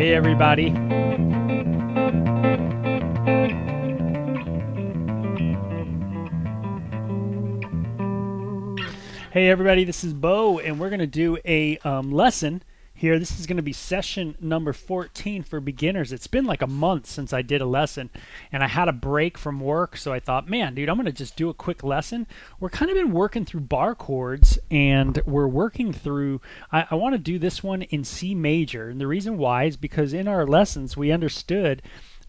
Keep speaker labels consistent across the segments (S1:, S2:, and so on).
S1: Hey everybody. Hey everybody, this is Bo and we're going to do a lesson here. This is going to be session number 14 for beginners. It's been like a month since I did a lesson and I had a break from work, so I thought, man, dude, I'm going to just do a quick lesson. We're kind of been working through bar chords and we're working through, I want to do this one in C major, and the reason why is because in our lessons we understood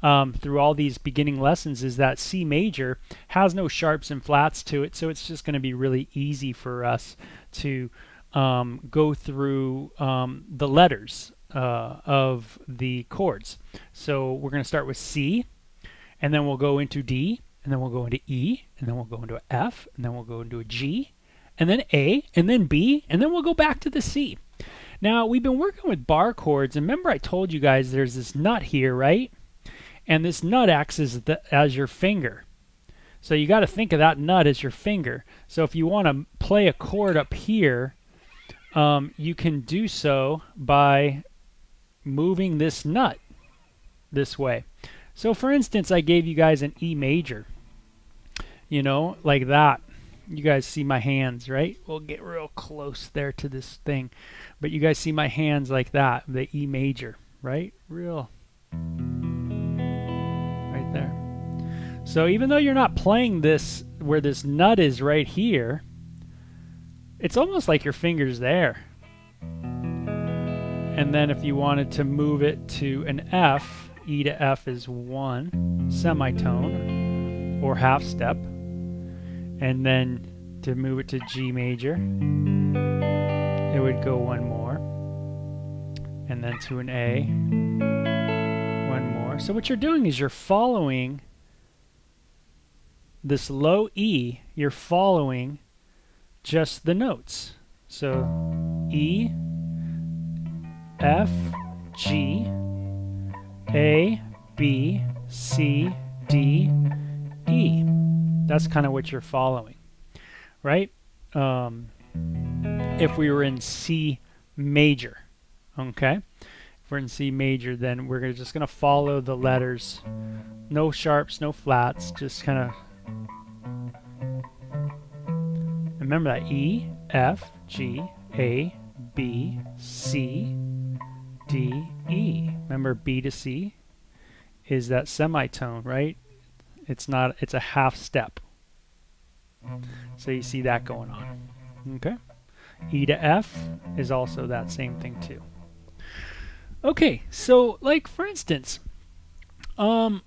S1: through all these beginning lessons is that C major has no sharps and flats to it, so it's just going to be really easy for us to go through the letters of the chords. So we're going to start with C, and then we'll go into D, and then we'll go into E, and then we'll go into a F, and then we'll go into a G, and then A, and then B, and then we'll go back to the C. Now, we've been working with bar chords, and remember I told you guys there's this nut here, right? And this nut acts as your finger. So you got to think of that nut as your finger. So if you want to play a chord up here, you can do so by moving this nut this way. So for instance, I gave you guys an E major, you know, like that. You guys see my hands, right? We'll get real close there to this thing. But you guys see my hands like that, the E major, right? Real right there. So even though you're not playing this where this nut is right here, it's almost like your finger's there. And then if you wanted to move it to an F, E to F is one semitone or half step. And then to move it to G major, it would go one more. And then to an A, one more. So what you're doing is you're following this low E, you're following just the notes. So E, F, G, A, B, C, D, E. That's kind of what you're following, right? If we were in C major, okay? If we're in C major, then we're just going to follow the letters. No sharps, no flats, just kind of. Remember that E, F, G, A, B, C, D, E. Remember B to C is that semitone, right? It's not, it's a half step. So you see that going on. Okay? E to F is also that same thing too. Okay, so like for instance, you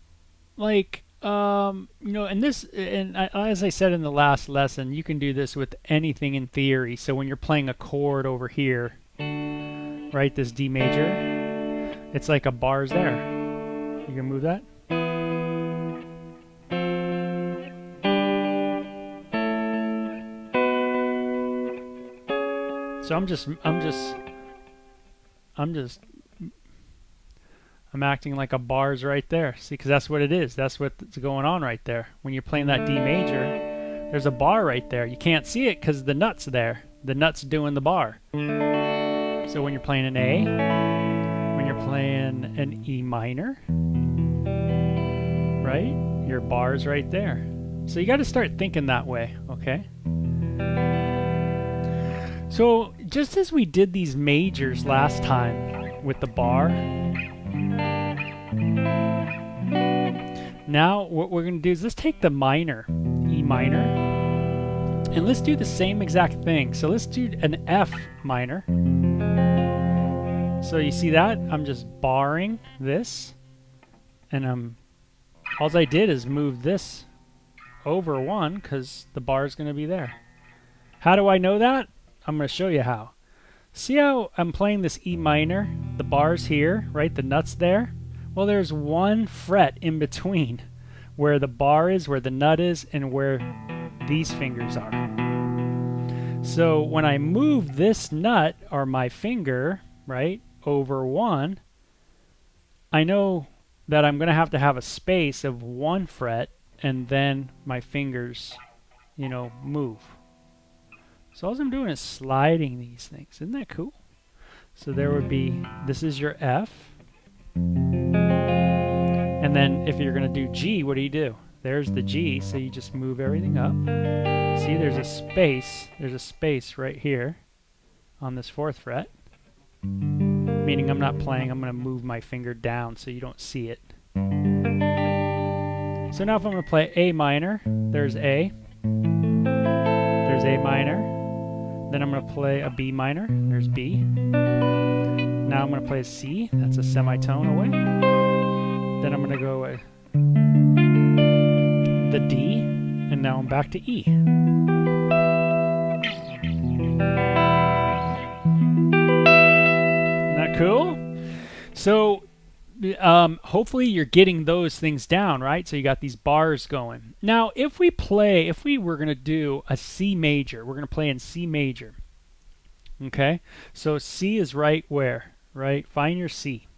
S1: know, and this, and as I said in the last lesson, you can do this with anything in theory. So when you're playing a chord over here, right, this D major, it's like a bar's there. You can move that. So I'm acting like a bar's right there. See, because that's what it is. That's what's going on right there. When you're playing that D major, there's a bar right there. You can't see it because the nut's there. The nut's doing the bar. So when you're playing an A, when you're playing an E minor, right? Your bar's right there. So you got to start thinking that way, okay? So just as we did these majors last time with the bar, now what we're going to do is let's take the minor, E minor, and let's do the same exact thing. So let's do an F minor. So you see that? I'm just barring this, and all I did is move this over one because the bar is going to be there. How do I know that? I'm going to show you how. See how I'm playing this E minor? The bar's here, right? The nut's there. Well, there's one fret in between where the bar is, where the nut is, and where these fingers are. So when I move this nut, or my finger, right, over one, I know that I'm going to have a space of one fret, and then my fingers, you know, move. So all I'm doing is sliding these things. Isn't that cool? So there would be, this is your F, And then if you're going to do G, what do? There's the G, so you just move everything up. See, there's a space right here on this 4th fret. Meaning I'm not playing, I'm going to move my finger down so you don't see it. So now if I'm going to play A minor, there's A. There's A minor. Then I'm going to play a B minor, there's B. Now I'm going to play a C, that's a semitone away. Then I'm going to go the D, and now I'm back to E. Isn't that cool? So hopefully you're getting those things down, right? So you got these bars going. Now if we were going to do a C major, we're going to play in C major. Okay, so C is right where? Right, find your C.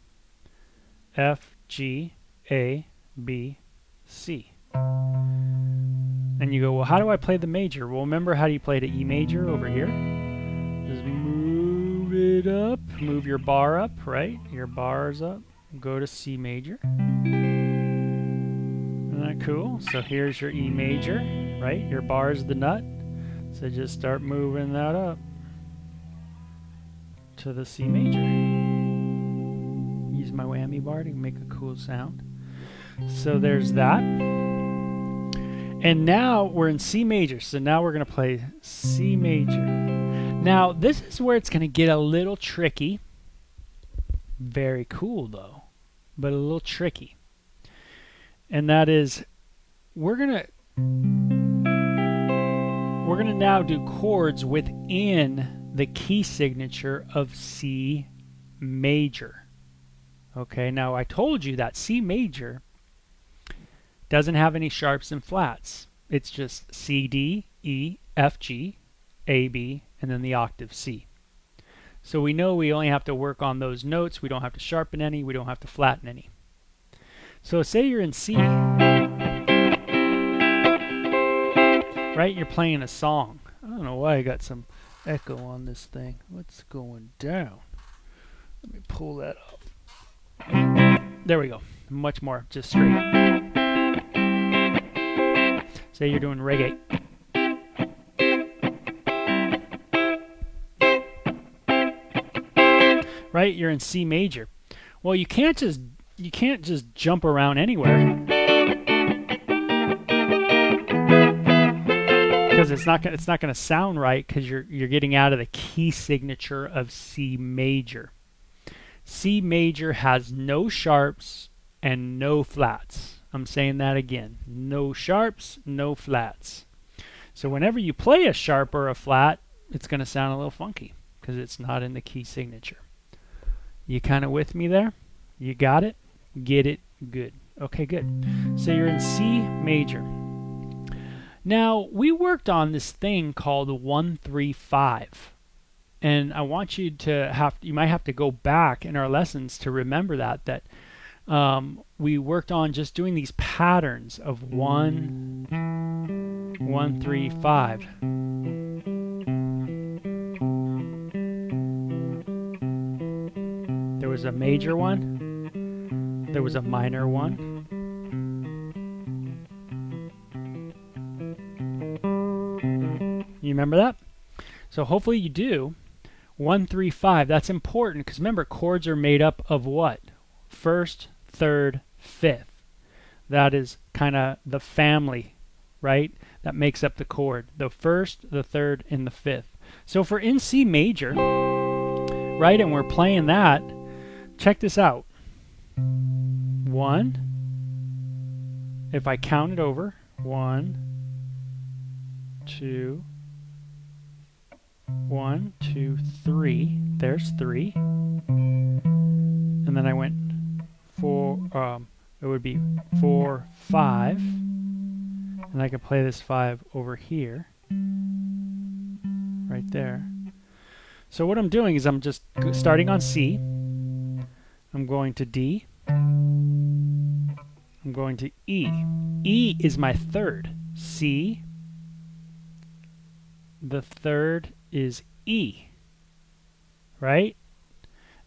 S1: F, G, A, B, C. And you go, well, how do I play the major? Well, remember how you played an E major over here? Just move it up, move your bar up, right? Your bar's up, go to C major. Isn't that cool? So here's your E major, right? Your bar's the nut. So just start moving that up to the C major. Use my whammy bar to make a cool sound. So there's that. And now we're in C major. So now we're going to play C major. Now this is where it's going to get a little tricky. Very cool though, but a little tricky. And that is we're going to now do chords within the key signature of C major. Okay, now I told you that C major doesn't have any sharps and flats. It's just C, D, E, F, G, A, B, and then the octave C. So we know we only have to work on those notes. We don't have to sharpen any. We don't have to flatten any. So say you're in C, right? You're playing a song. I don't know why I got some echo on this thing. What's going down? Let me pull that up. There we go. Much more, just straight. Say you're doing reggae. Right? You're in C major. Well, you can't just jump around anywhere. Because it's not going to sound right because you're getting out of the key signature of C major. C major has no sharps and no flats. I'm saying that again. No sharps, no flats. So whenever you play a sharp or a flat, it's going to sound a little funky because it's not in the key signature. You kind of with me there? You got it? Get it? Good. Okay, good. So you're in C major. Now, we worked on this thing called 1-3-5. And I want you to you might have to go back in our lessons to remember that we worked on just doing these patterns of 1-1-3-5. There was a major one. There was a minor one. You remember that? So hopefully you do. 1-3-5, that's important because remember, chords are made up of what? First, third, fifth. That is kind of the family, right? That makes up the chord. The first, the third, and the fifth. So if we're in C major, right, and we're playing that, check this out. 1, if I count it over, 1, 2, 1, 2, 3. There's 3. And then I went 4. It would be 4, 5. And I can play this 5 over here. Right there. So what I'm doing is I'm just starting on C. I'm going to D. I'm going to E. E is my third. C. The third is E, right?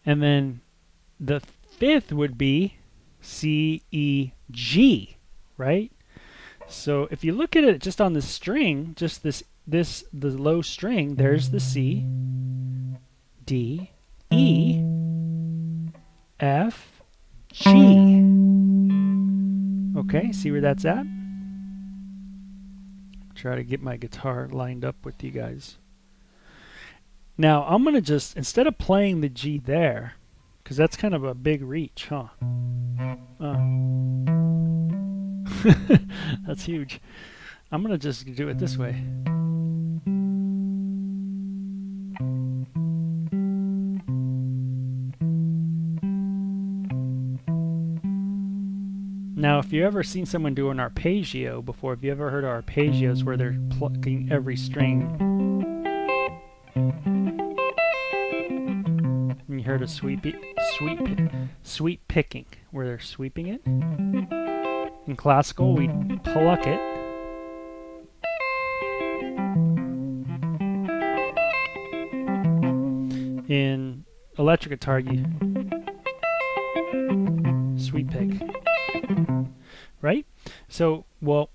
S1: And then the fifth would be C, E, G, right? So if you look at it just on the string, just the low string, there's the C, D, E, F, G. Okay, see where that's at? Try to get my guitar lined up with you guys. Now I'm going to just, instead of playing the G there, because that's kind of a big reach, huh? That's huge. I'm going to just do it this way. Now, if you've ever seen someone do an arpeggio before, have you ever heard of arpeggios where they're plucking every string? And you heard of sweep picking, where they're sweeping it? In classical, we pluck it. In electric guitar, you sweep pick. Right? So, well,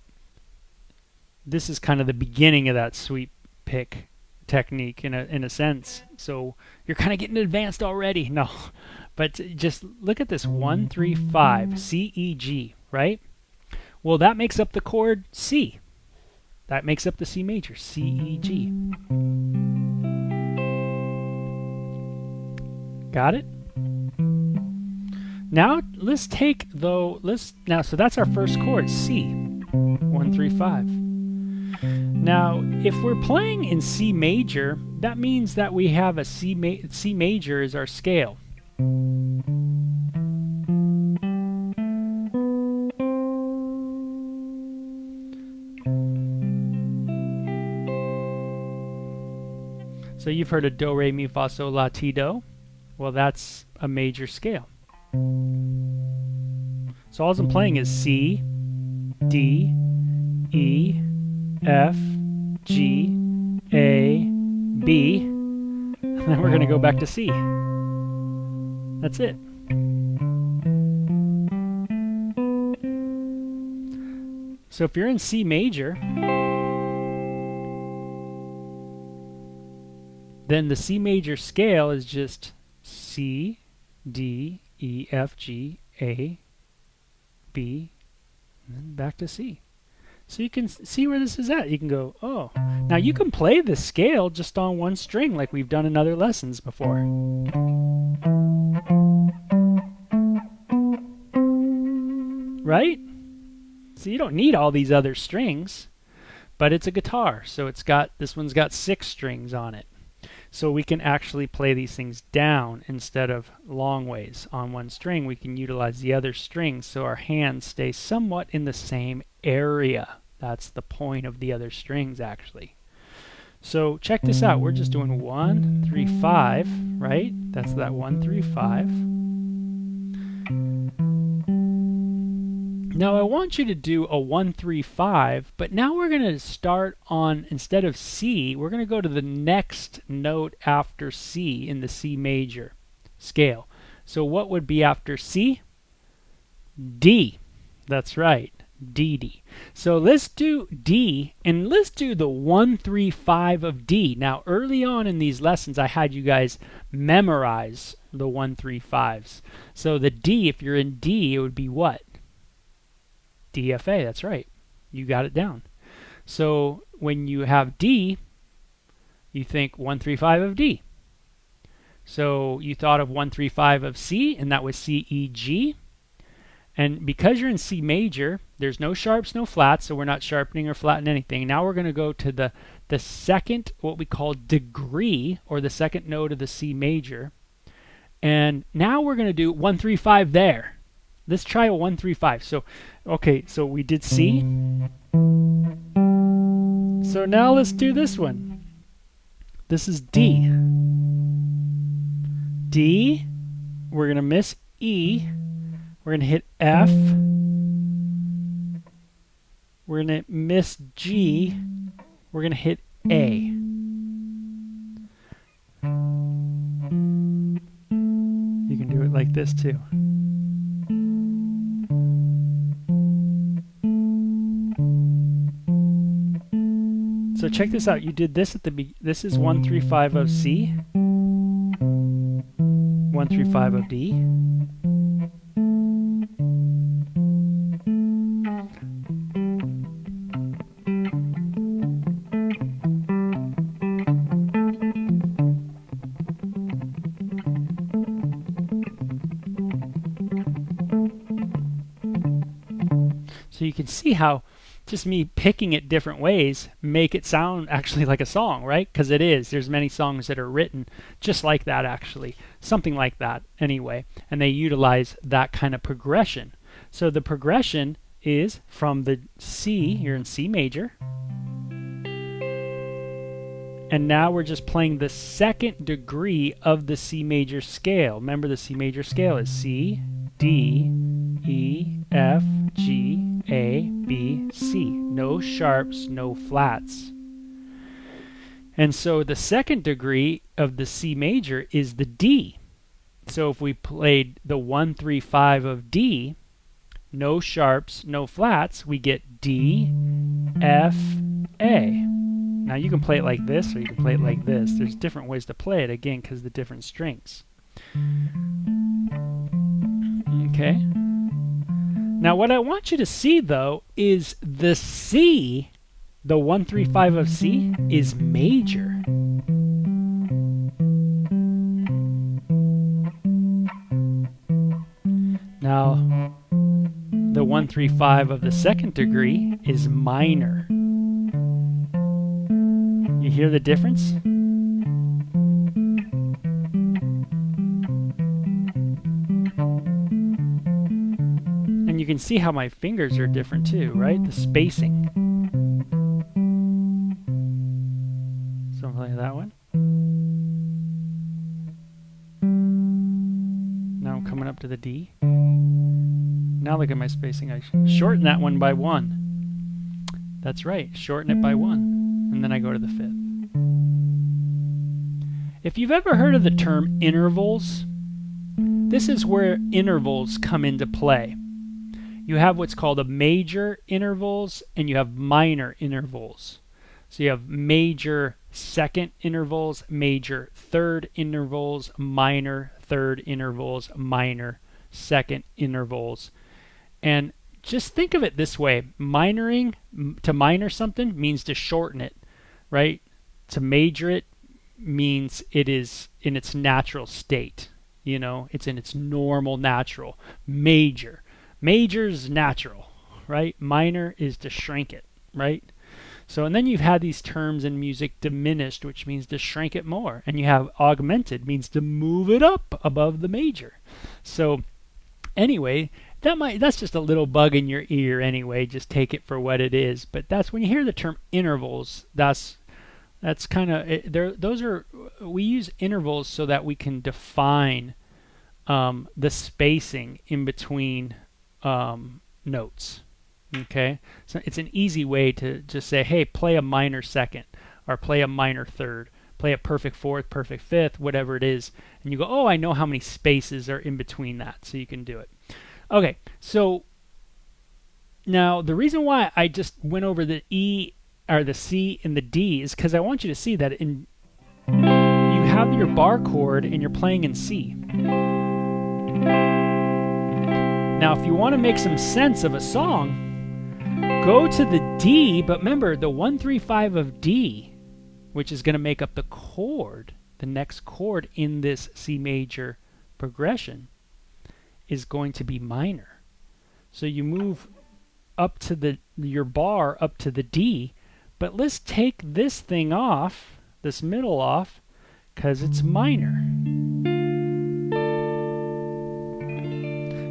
S1: this is kind of the beginning of that sweep pick technique in a sense. So you're kind of getting advanced already. No, but just look at this 1, 3, 5, C, E, G, right? Well, that makes up the chord C. That makes up the C major, C, E, G. Got it? Now let's take so that's our first chord, C, 1, 3, 5. Now, if we're playing in C major, that means that we have a C major is our scale. So you've heard of do, re, mi, fa, sol, la, ti, do. Well, that's a major scale. So all I'm playing is C, D, E, F, G, A, B, and then we're going to go back to C. That's it. So if you're in C major, then the C major scale is just C, D, E, F, G, A, B, and then back to C. So you can see where this is at. You can go, oh. Now you can play the scale just on one string like we've done in other lessons before. Right? So you don't need all these other strings, but it's a guitar. So this one's got 6 strings on it. So we can actually play these things down instead of long ways on one string. We can utilize the other strings so our hands stay somewhat in the same area. That's the point of the other strings actually. So check this out. We're just doing 1, 3, 5, right? That's that 1, 3, 5. Now I want you to do a 1, 3, 5, but now we're going to start on, instead of C, we're going to go to the next note after C in the C major scale. So what would be after C? D. That's right, D, D. So let's do D, and let's do the 1, 3, 5 of D. Now early on in these lessons I had you guys memorize the 1, 3, 5s. So the D, if you're in D, it would be what? DFA, that's right. You got it down. So when you have D, you think 1, 3, 5 of D. So you thought of 1, 3, 5 of C, and that was C, E, G. And because you're in C major, there's no sharps, no flats, so we're not sharpening or flattening anything. Now we're going to go to the second, what we call degree, or the second note of the C major. And now we're going to do 1, 3, 5 there. Let's try a 1, 3, 5. So, okay, so we did C. So now let's do this one. This is D. D, we're going to miss E. We're going to hit F. We're going to miss G. We're going to hit A. You can do it like this too. So check this out. You did this at the this is 1 3 5 of C, 1 3 5 of D. So you can see how just me picking it different ways make it sound actually like a song, right? Because it is. There's many songs that are written just like that, actually. Something like that anyway. And they utilize that kind of progression. So the progression is from the C, you're in C major. And now we're just playing the second degree of the C major scale. Remember, the C major scale is C, D, E, F, G, A, B, C. No sharps, no flats. And so the second degree of the C major is the D. So if we played the 1 3 5 of D, no sharps, no flats, we get D, F, A. Now you can play it like this or you can play it like this. There's different ways to play it, again, because of the different strings. Okay. Now what I want you to see, though, is the C, the 1 3 5 of C, is major. Now the 1 3 5 of the second degree is minor. You hear the difference? And you can see how my fingers are different too, right? The spacing. So like that one. Now I'm coming up to the D. Now look at my spacing. I shorten that one by 1. That's right, shorten it by 1. And then I go to the 5th. If you've ever heard of the term intervals, this is where intervals come into play. You have what's called a major intervals and you have minor intervals. So you have major second intervals, major third intervals, minor third intervals, minor second intervals. And just think of it this way. Minoring, to minor something means to shorten it, right? To major it means it is in its natural state. You know, it's in its normal natural. Major. Major's natural, right? Minor is to shrink it, right? So, and then you've had these terms in music: diminished, which means to shrink it more. And you have augmented, means to move it up above the major. So anyway, that's just a little bug in your ear anyway. Just take it for what it is. But that's when you hear the term intervals, that's kind of those are, we use intervals so that we can define the spacing in between notes. Okay, so it's an easy way to just say, hey, play a minor second or play a minor third, play a perfect fourth, perfect fifth, whatever it is, and you go, oh, I know how many spaces are in between that, so you can do it. Okay, so now the reason why I just went over the E or the C and the D is because I want you to see that you have your bar chord and you're playing in C. Now if you want to make some sense of a song, go to the D, but remember the 1 3 5 of D, which is going to make up the chord, the next chord in this C major progression, is going to be minor. So you move up to your bar up to the D, but let's take this thing off, this middle off, because it's minor.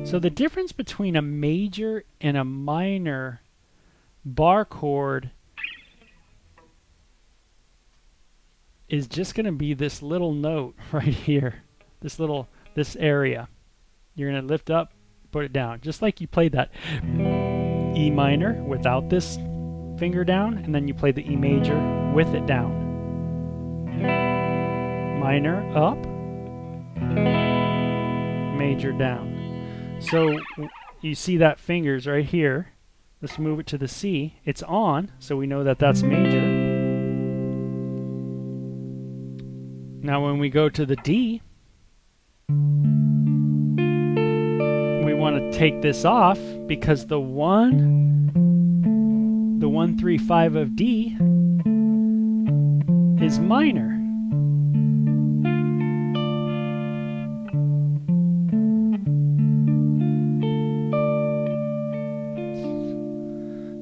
S1: So the difference between a major and a minor bar chord is just going to be this little note right here, this area. You're going to lift up, put it down, just like you played that E minor without this finger down, and then you play the E major with it down. Minor up, major down. So you see that finger's right here. Let's move it to the C. It's on, so we know that that's major. Now when we go to the D, we want to take this off because the 1, 3, 5 of D is minor.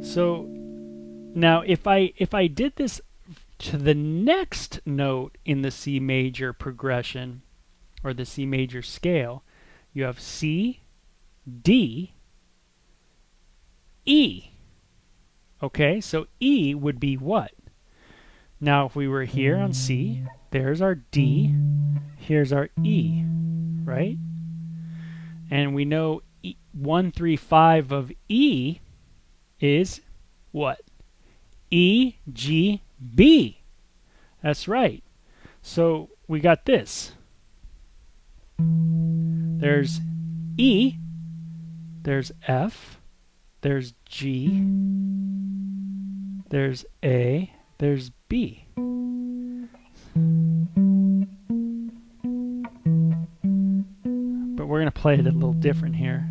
S1: So now if I did this to the next note in the C major progression or the C major scale, you have C, D, E. Okay, so E would be what? Now if we were here on C, there's our D, here's our E, right? And we know 1, 3, 5 of E is what? E, G, B. That's right. So we got this. There's E, there's F, there's G, there's A, there's B. But we're going to play it a little different here.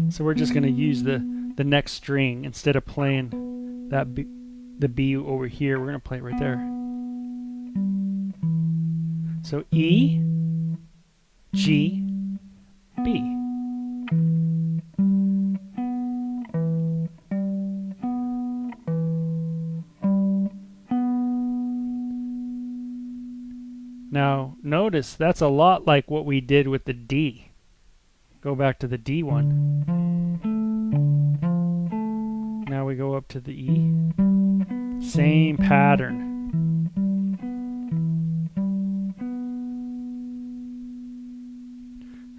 S1: So we're just going to use the next string instead of playing that the B over here. We're going to play it right there. So E, G, B. Now notice that's a lot like what we did with the D. Go back to the D one. Now we go up to the E. Same pattern.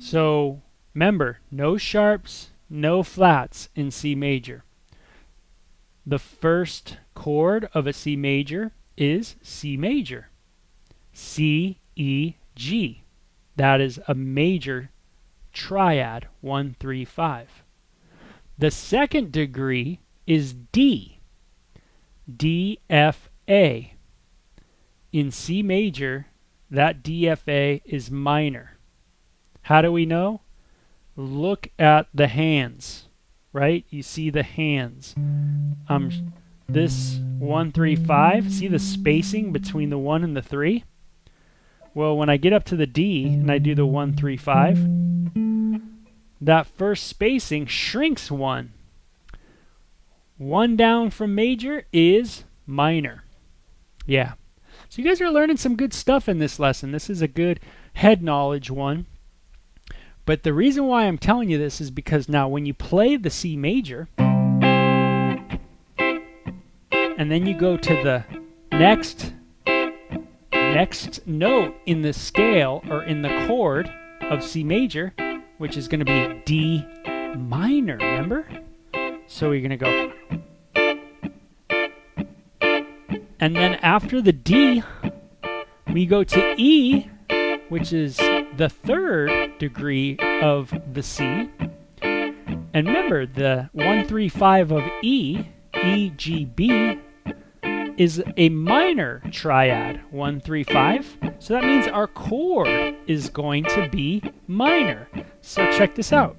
S1: So remember, no sharps, no flats in C major. The first chord of a C major is C major. C, E, G. That is a major triad, 1, 3, 5. The second degree is D. D, F, A. In C major, that D, F, A is minor. How do we know? Look at the hands, right? You see the hands. This 1, 3, 5, see the spacing between the 1 and the 3? Well, when I get up to the D and I do the 1, 3, 5, that first spacing shrinks 1. 1 down from major is minor. Yeah. So you guys are learning some good stuff in this lesson. This is a good head knowledge one. But the reason why I'm telling you this is because now when you play the C major, and then you go to the next note in the scale or in the chord of C major, which is going to be D minor, remember? So you're going to go. And then after the D, we go to E, which is the third degree of the C. And remember, the 1, 3, 5 of E, E, G, B, is a minor triad, 1, 3, 5. So that means our chord is going to be minor. So check this out.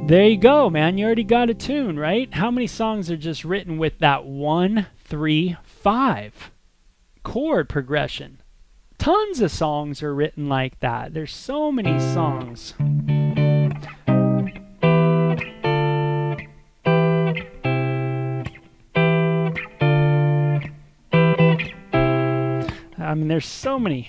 S1: There you go, man. You already got a tune, right? How many songs are just written with that 1, 3, 5 chord progression? Tons of songs are written like that. There's so many songs. I mean, there's so many.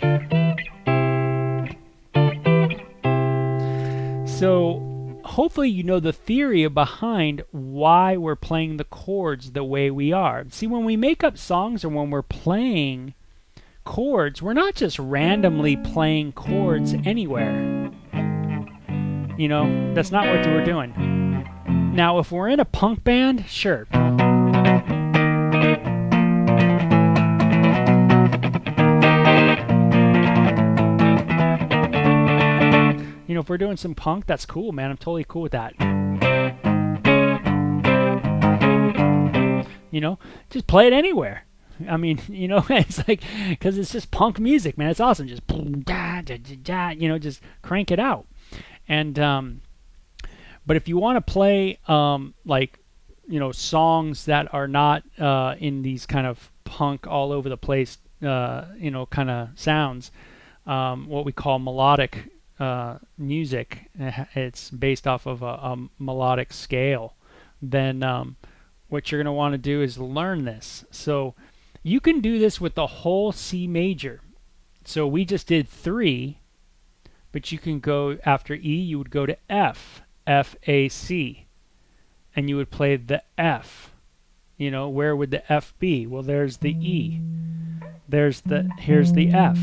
S1: So hopefully you know the theory behind why we're playing the chords the way we are. See, when we make up songs or when we're playing chords, we're not just randomly playing chords anywhere. You know, that's not what we're doing. Now, if we're in a punk band, sure. You know, if we're doing some punk, that's cool, man. I'm totally cool with that. You know, just play it anywhere. I mean, you know, it's like, because it's just punk music, man. It's awesome. Just, you know, just crank it out. And, but if you want to play, like, you know, songs that are not in these kind of punk all over the place, you know, kind of sounds, what we call melodic music, it's based off of a melodic scale, then what you're going to want to do is learn this. So you can do this with the whole C major. So we just did 3, but you can go after E, you would go to F, F, A, C, and you would play the F. You know, where would the F be? Well, there's the E. Here's the F.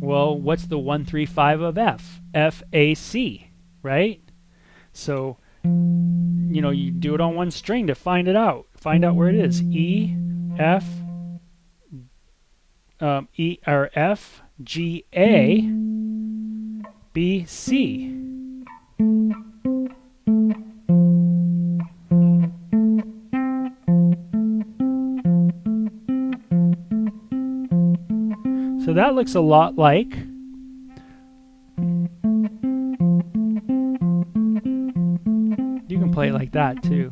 S1: Well, what's the 1, 3, 5 of F? F, A, C, right? So, you know, you do it on one string to find it out. Find out where it is. E, F, E or F, G, A, B, C. So that looks a lot like you can play it like that too.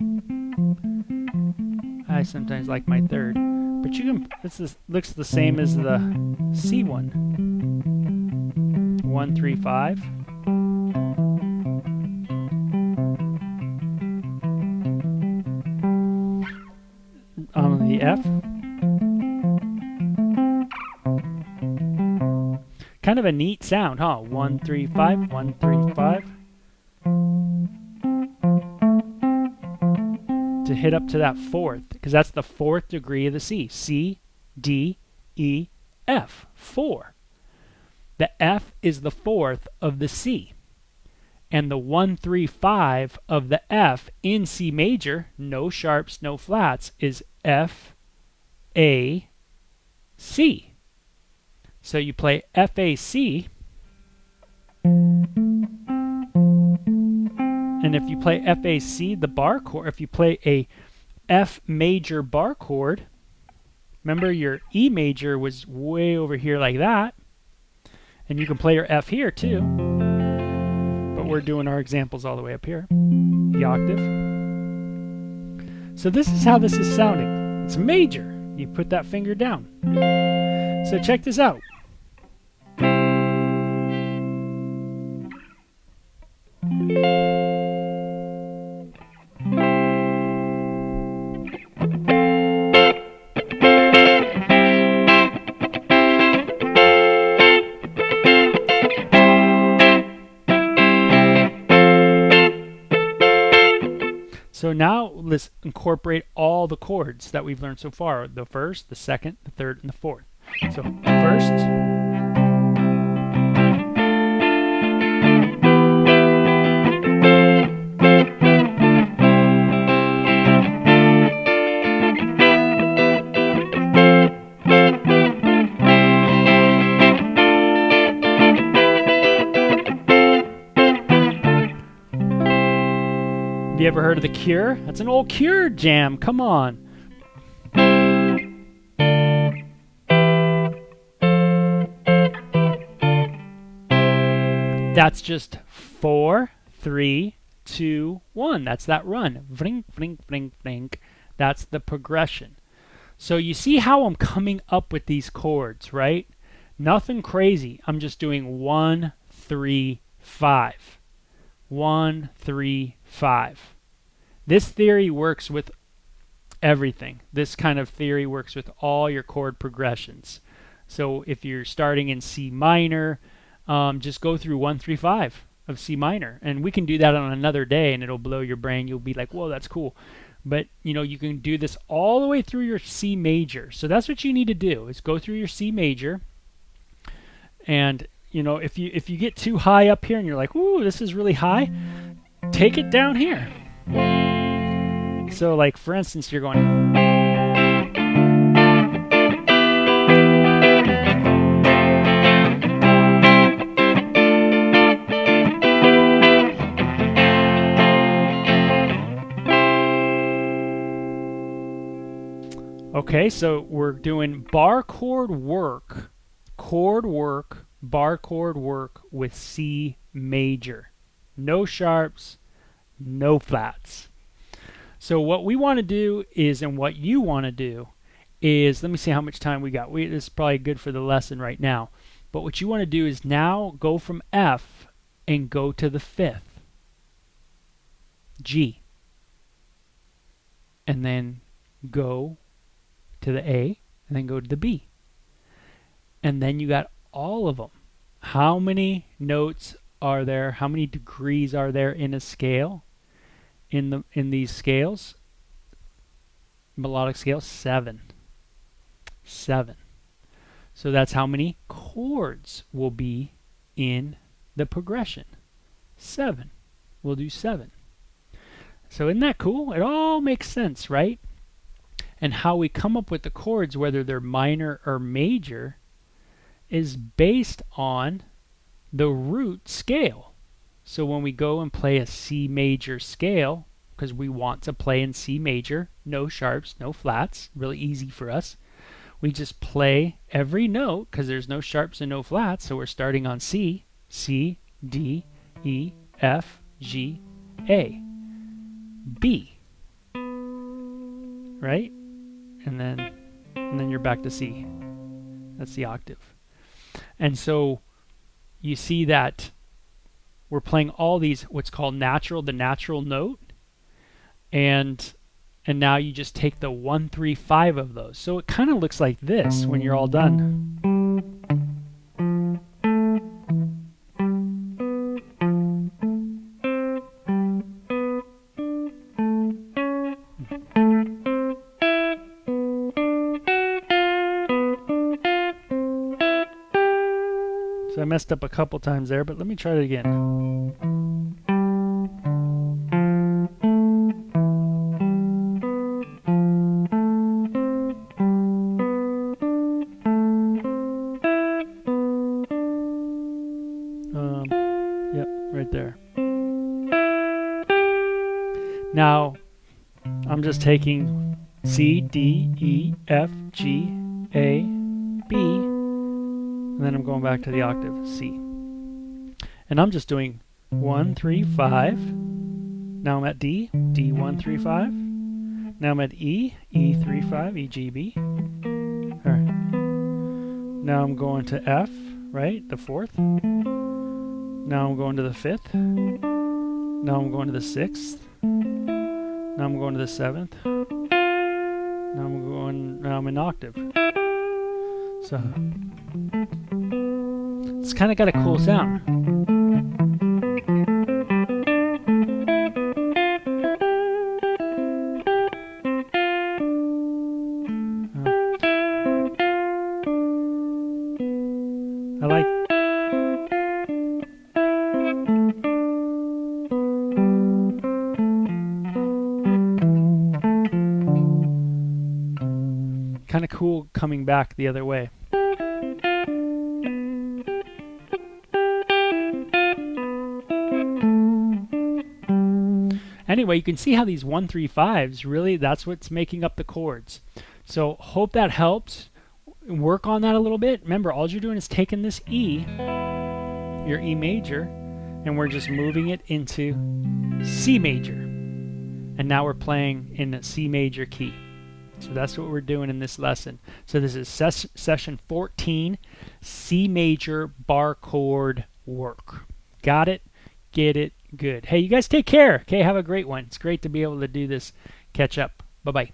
S1: I sometimes like my third, but you can. This looks the same as the C one. 1, 3, 5. On the F. Kind of a neat sound, huh? 1, 3, 5, 1, 3, 5. To hit up to that 4th, because that's the 4th degree of the C. C, D, E, F. 4. The F is the 4th of the C. And the 1, 3, 5 of the F in C major, no sharps, no flats, is F, A, C. So you play F, A, C, and if you play F, A, C, the bar chord, if you play a F major bar chord, remember your E major was way over here like that, and you can play your F here too, but we're doing our examples all the way up here, the octave. So this is how this is sounding. It's major. You put that finger down. So check this out. So now let's incorporate all the chords that we've learned so far. The first, the second, the third, and the fourth. So first. Have you ever heard of The Cure? That's an old Cure jam. Come on. That's just 4, 3, 2, 1. That's that run. Vrink, vrink, vrink, vrink. That's the progression. So you see how I'm coming up with these chords, right? Nothing crazy. I'm just doing 1, 3, 5. 1, 3, 5. This theory works with everything. This kind of theory works with all your chord progressions. So if you're starting in C minor, just go through 1, 3, 5 of C minor. And we can do that on another day and it'll blow your brain. You'll be like, whoa, that's cool. But you can do this all the way through your C major. So that's what you need to do, is go through your C major. And if you get too high up here and you're like, ooh, this is really high, take it down here. So like for instance, you're going, okay, so we're doing bar chord work, bar chord work with C major. No sharps, no flats. So what we want to do is, and what you want to do is, let me see how much time we got. This is probably good for the lesson right now. But what you want to do is now go from F and go to the 5th, G. And then go to the A, and then go to the B. And then you got all of them. How many notes are there? How many degrees are there in a scale? In these scales, melodic scale, 7. 7. So that's how many chords will be in the progression. 7. We'll do 7. So isn't that cool? It all makes sense, right? And how we come up with the chords, whether they're minor or major, is based on the root scale. So when we go and play a C major scale, because we want to play in C major, no sharps, no flats, really easy for us, we just play every note because there's no sharps and no flats. So we're starting on C, C, D, E, F, G, A, B, right? And then you're back to C. That's the octave. And so you see that we're playing all these, what's called the natural note, and now you just take the 1, 3, 5 of those. So it kind of looks like this when you're all done. So I messed up a couple times there, but let me try it again. Yep, right there. Now, I'm just taking C, D, E, F, G, A, B, and then I'm going back to the octave, C. And I'm just doing 1, 3, 5. Now I'm at D, D, 1, 3, 5. Now I'm at E, E, 3, 5, E, G, B. All right. Now I'm going to F, right, the 4th. Now I'm going to the 5th. Now I'm going to the 6th. Now I'm going to the 7th. Now I'm in octave. So it's kind of got a cool sound. I like. Kind of cool coming back the other way. Anyway, you can see how these 1, 3, 5s, really, that's what's making up the chords. So hope that helps. Work on that a little bit. Remember, all you're doing is taking this E, your E major, and we're just moving it into C major. And now we're playing in a C major key. So that's what we're doing in this lesson. So this is session 14, C major bar chord work. Got it? Get it? Good. Hey, you guys take care. Okay, have a great one. It's great to be able to do this catch up. Bye-bye.